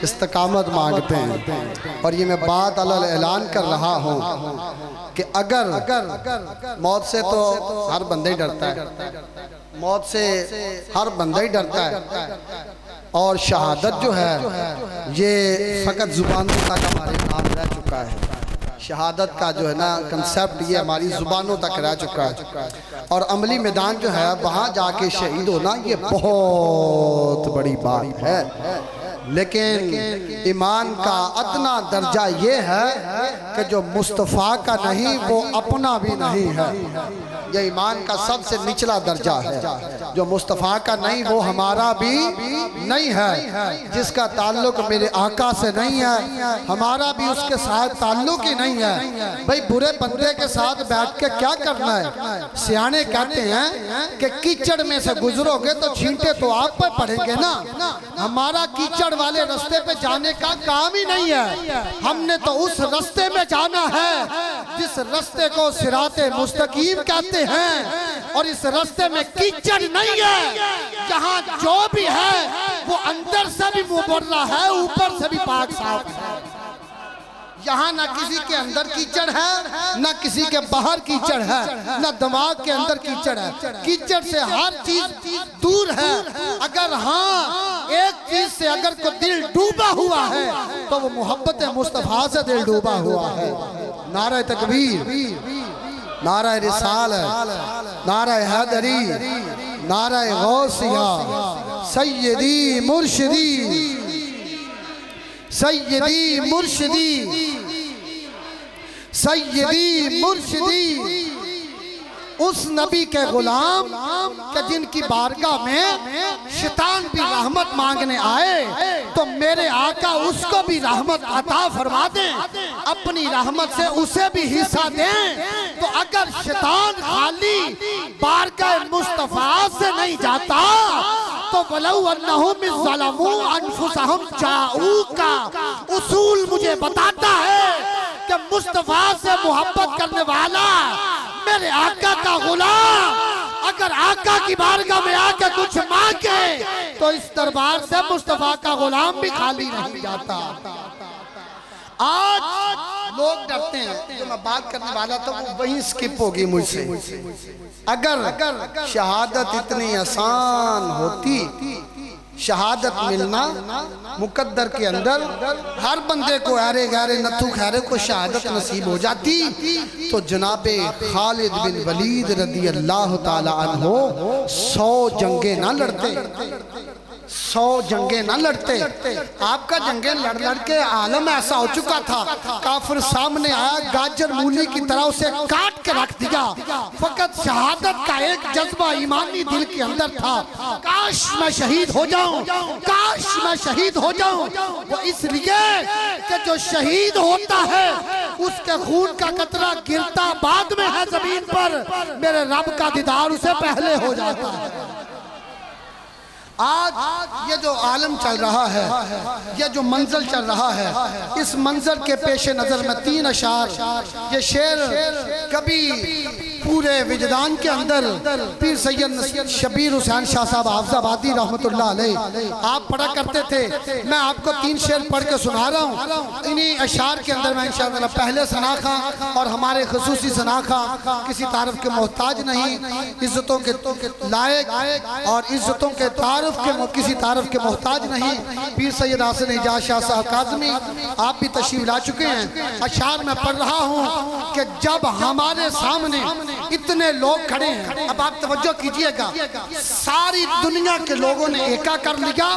استقامت مانگتے ہیں. اور یہ میں بات اعلان کر رہا ہوں کہ اگر موت سے تو ہر بندہ ہی ڈرتا ہے, موت سے ہر بندہ ہی ڈرتا ہے, اور شہادت جو ہے یہ فقط زبانوں تک ہمارے نام رہ چکا ہے. شہادت کا جو ہے نا کنسیپٹ یہ ہماری زبانوں تک رہ چکا ہے, اور عملی میدان جو ہے وہاں جا کے شہید ہونا یہ بہت بڑی بات ہے. لیکن ایمان کا ادنا درجہ یہ ہے کہ جو مصطفیٰ کا نہیں وہ اپنا بھی نہیں ہے. یہ ایمان کا سب سے نچلا درجہ ہے. جو مصطفیٰ کا نہیں وہ ہمارا بھی نہیں ہے. جس کا تعلق میرے آقا سے نہیں ہے ہمارا بھی اس کے ساتھ تعلق ہی نہیں ہے. بھئی برے بندے کے ساتھ بیٹھ کے کیا کرنا ہے؟ سیانے کہتے ہیں کہ کیچڑ میں سے گزرو گے تو چھینٹے تو آپ پر پڑیں گے نا. ہمارا کیچڑ والے رستے پہ جانے کا کام ہی نہیں ہے. ہم نے تو اس رستے میں جانا ہے جس رستے کو صراط مستقیم کہتے ہیں, اور اس رستے میں کیچڑ نہیں ہے. جہاں جو بھی ہے وہ اندر سے بھی مبرہ ہے, اوپر سے بھی پاک صاف ہے. یہاں نہ کسی کے اندر کیچڑ ہے نہ کسی کے باہر کیچڑ ہے, نہ دماغ کے اندر کیچڑ ہے. کیچڑ سے ہر چیز دور ہے. اگر ہاں ایک چیز سے اگر کوئی دل ڈوبا ہوا ہے تو وہ محبت مصطفیٰ سے دل ڈوبا ہوا ہے. نعرہ تکبیر, نعرہ رسالت, نعرہ حیدری, نعرہ غوثیہ, سیدی مرشدی, سیدی مرشدی, سیدی مرشدی. اس نبی کے غلام کہ جن کی بارگاہ میں شیطان بھی رحمت مانگنے آئے تو میرے آقا اس کو بھی رحمت عطا فرما دیں, اپنی رحمت سے اسے بھی حصہ دیں. تو اگر شیطان خالی بارگاہ مصطفیٰ سے نہیں جاتا تو وَلَوْ أَنَّهُمْ إِذْ ظَلَمُوا أَنفُسَهُمْ جَاءُوكَ اصول مجھے بتاتا ہے کہ مصطفیٰ سے محبت کرنے والا میرے آقا کا غلام اگر آقا کی بارگاہ میں آ کے کچھ مانگے تو اس دربار سے مصطفیٰ کا غلام بھی خالی نہیں جاتا. آج لوگ ڈرتے ہیں, جو میں بات کرنے والا تھا وہ وہیں سکپ ہوگی مجھ سے. اگر شہادت اتنی آسان ہوتی, شہادت ملنا مقدر کے اندر ہر بندے کو ایرے غیرے نتھو خیرے کو شہادت نصیب ہو جاتی تو جناب خالد بن ولید رضی اللہ تعالی عنہ 100 جنگیں نہ لڑتے, 100 جنگیں نہ لڑتے. آپ کا جنگیں لڑ کے عالم ایسا ہو چکا تھا, کافر سامنے آیا گاجر مولی کی طرح اسے کاٹ کے رکھ دیا. فقط شہادت کا ایک جذبہ ایمانی دل کے اندر تھا, کاش میں شہید ہو جاؤں, کاش میں شہید ہو جاؤں. وہ اس لیے کہ جو شہید ہوتا ہے اس کے خون کا قطرہ گرتا بعد میں ہے زمین پر, میرے رب کا دیدار اسے پہلے ہو جاتا ہے. آج یہ جو عالم چل رہا ہے, یہ جو منظر چل رہا ہے, اس منظر کے پیش نظر میں 3 اشعار, یہ شعر کبھی پورے وجدان کے اندر پیر سید شبیر حسین شاہ صاحب حافظ آبادی رحمت اللہ علیہ آپ پڑھا کرتے تھے. میں آپ کو 3 شعر پڑھ کے سنا رہا ہوں. انہی اشعار کے اندر میں انشاءاللہ پہلے ثنا خواں اور ہمارے خصوصی ثنا خواں کسی تعارف کے محتاج نہیں, عزتوں کے لائق اور عزتوں کے کسی تعارف کے محتاج نہیں. پیر سید حسن اعجاز شاہ صاحب کاظمی آپ بھی تشریف لا چکے ہیں. اشعار میں پڑھ رہا ہوں کہ جب ہمارے سامنے اتنے لوگ کھڑے ہیں, اب آپ توجہ کیجئے گا, ساری دنیا کے لوگوں نے ایکا کر لیا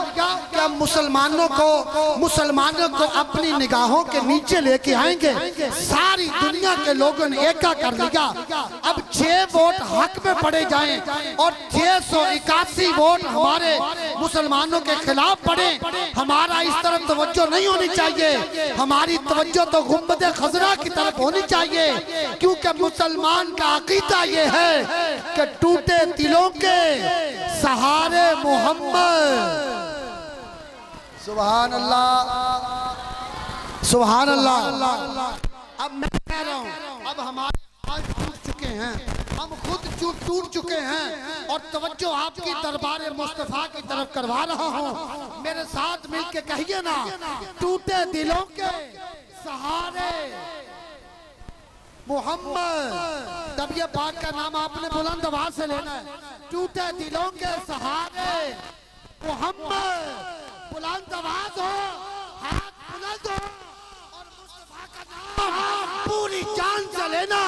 کہ مسلمانوں کو اپنی نگاہوں کے نیچے لے کے آئیں گے. ساری دنیا کے لوگوں نے ایکا کر لیا. اب 6 ووٹ حق میں پڑے جائیں اور 681 ووٹ ہمارے مسلمانوں کے خلاف پڑے, ہمارا اس طرف توجہ نہیں ہونی چاہیے, ہماری توجہ تو گنبد خضرا کی طرف ہونی چاہیے. کیونکہ مسلمان کا عقیدہ یہ ہے کہ ٹوٹے دلوں کے سہارے محمد. سبحان اللہ, سبحان اللہ. اب میں کہہ رہا ہوں, اب ہمارے آج ٹوٹ چکے ہیں, ہم خود ٹوٹ چکے ہیں, اور توجہ آپ کی دربار مصطفیٰ کی طرف کروا رہا ہوں. میرے ساتھ مل کے کہیے نا، ٹوٹے دلوں کے سہارے محمد. تب یہ پاک کا نام آپ نے بلند آواز سے لینا ہے. ٹوٹے دلوں کے سہارے محمد. بلند آواز ہو، ہاتھ بلند ہو، اور مصطفیٰ کا نام پوری جان سے لینا.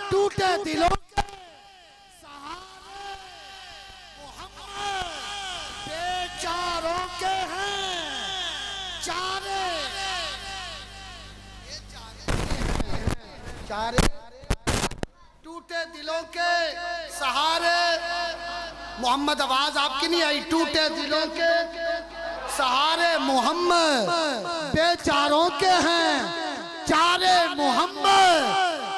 ٹوٹے دلوں کے سہارے محمد. بیچاروں کے ہیں چارے. ٹوٹے دلوں کے سہارے محمد. آواز آپ کی نہیں آئی. ٹوٹے دلوں کے سہارے محمد. بیچاروں کے ہیں چارے محمد.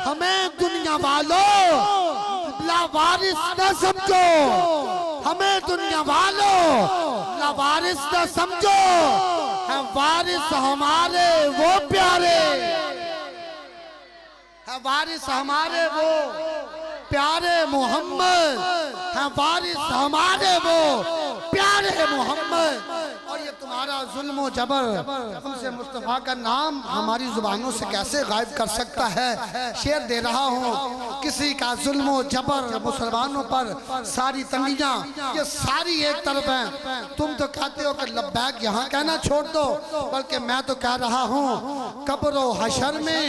ہمیں دنیا والوں لاوارث نہ سمجھو. ہمیں دنیا والوں لاوارث نہ سمجھو. ہیں وارث ہمارے وہ پیارے. ہیں وارث ہمارے وہ پیارے محمد. ہیں وارث ہمارے وہ پیارے محمد. اور یہ تمہارا ظلم و جبر ہم سے مصطفیٰ کا نام ہماری زبانوں سے کیسے غائب کر سکتا ہے. شعر دے رہا ہوں. کسی کا ظلم و جبر مسلمانوں پر، ساری تنگیاں یہ ساری ایک طرف ہیں. تم تو کہتے ہو کہ لبیک یہاں کہنا چھوڑ دو، بلکہ میں تو کہہ رہا ہوں قبر و حشر میں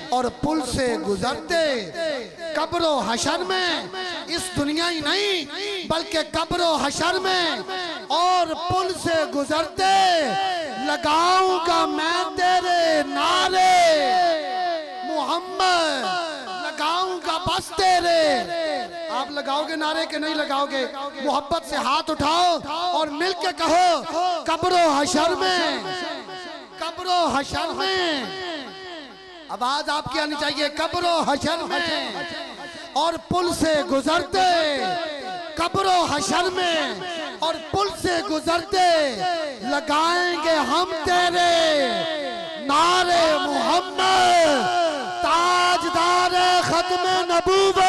اور پل سے گزرتے. قبر و حشر میں، اس دنیا ہی نہیں بلکہ قبر و حشر میں اور پل سے گزرتے، لگاؤں گا میں تیرے نعرے محمد. لگاؤں گا بس تیرے. آپ لگاؤ گے نعرے کہ نہیں لگاؤ گے؟ محبت سے ہاتھ اٹھاؤ اور مل کے کہو قبر و حشر میں. قبر و حشر میں آواز آپ کی آنی چاہیے. قبر و حشر میں اور پل سے گزرتے. قبر و حشر میں اور پل سے گزرتے، لگائیں گے ہم تیرے نعرے محمد. تاجدار ختم نبوت.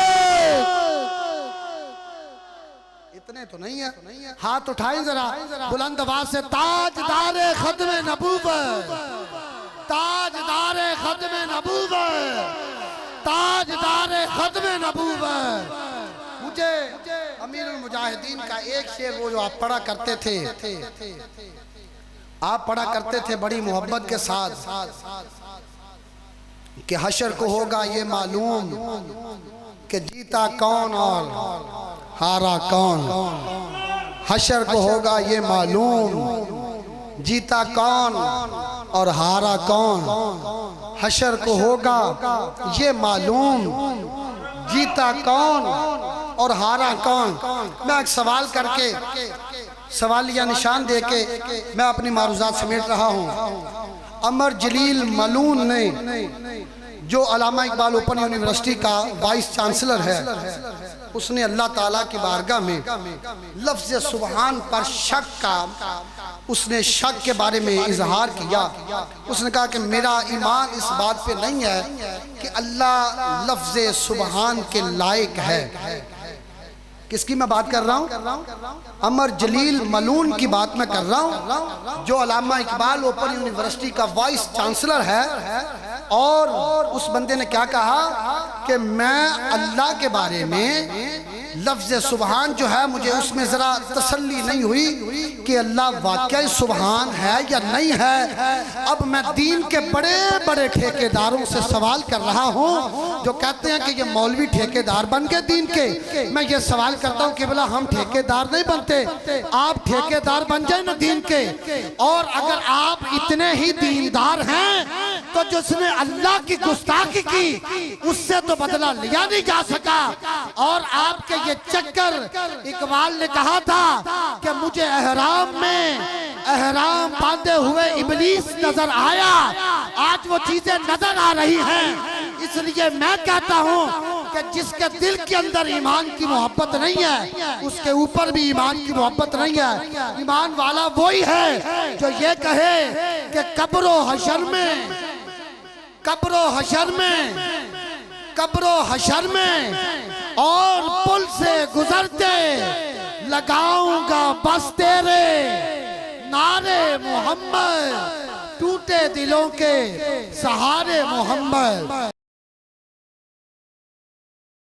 اتنے تو نہیں ہے، ہاتھ اٹھائیں ذرا بلند آواز سے. تاجدار ختم نبوت. تاجدار ختم نبوت. تاجدار ختم نبوت. مجھے امیر المجاہدین کا ایک شعر وہ جو آپ پڑھا کرتے تھے، آپ پڑھا کرتے تھے بڑی محبت کے ساتھ کہ حشر کو ہوگا یہ معلوم کہ جیتا کون اور ہارا کون. حشر کو ہوگا یہ معلوم جیتا کون اور ہارا کون. حشر کو ہوگا یہ معلوم جیتا کون اور ہارا کون. میں ایک سوال کر کے، سوالیہ نشان دے کے میں اپنی معروضات سمیٹ رہا ہوں. عمر جلیل ملون نے، جو علامہ اقبال اوپن یونیورسٹی کا وائس چانسلر ہے، اس نے اللہ تعالیٰ کی بارگاہ میں لفظ سبحان پر شک کا، اس نے شک کے بارے میں اظہار کیا. اس نے کہا کہ میرا ایمان اس بات پہ نہیں ہے کہ اللہ لفظ سبحان کے لائق ہے. کس کی میں بات کر رہا ہوں؟ عمر جلیل ملون کی بات میں کر رہا ہوں، جو علامہ اقبال اوپن یونیورسٹی کا وائس چانسلر ہے. اور اس بندے نے کیا کہا کہ میں اللہ کے بارے میں لفظ سبحان جو ہے، مجھے اس میں ذرا تسلی نہیں ہوئی کہ اللہ واقعی سبحان ہے یا نہیں ہے. اب میں دین کے بڑے بڑے ٹھیکیداروں سے سوال کر رہا ہوں جو کہتے ہیں کہ یہ مولوی ٹھیکیدار بن گئے دین کے. میں یہ سوال کرتا ہوں کہ بلا ہم ٹھیکیدار نہیں بنتے، آپ ٹھیکیدار بن جائیں نا دین کے. اور اگر آپ اتنے ہی دیندار ہیں تو جس نے اللہ کی گستاخی کی اس سے تو بدلہ لیا نہیں جا سکا. اور آپ کے یہ چکر، اقبال نے کہا تھا کہ مجھے احرام میں احرام باندھے ہوئے ابلیس نظر آیا، آج وہ چیزیں نظر آ رہی ہیں. اس لیے میں کہتا ہوں کہ جس کے دل کے اندر ایمان کی محبت نہیں ہے اس کے اوپر بھی ایمان کی محبت نہیں ہے. ایمان والا وہی ہے جو یہ کہے کہ قبر و حشر میں، قبر و حشر میں، قبر و حشر میں اور پل سے گزرتے، لگاؤں گا بس تیرے نعرے محمد ٹوٹے دلوں کے سہارے محمد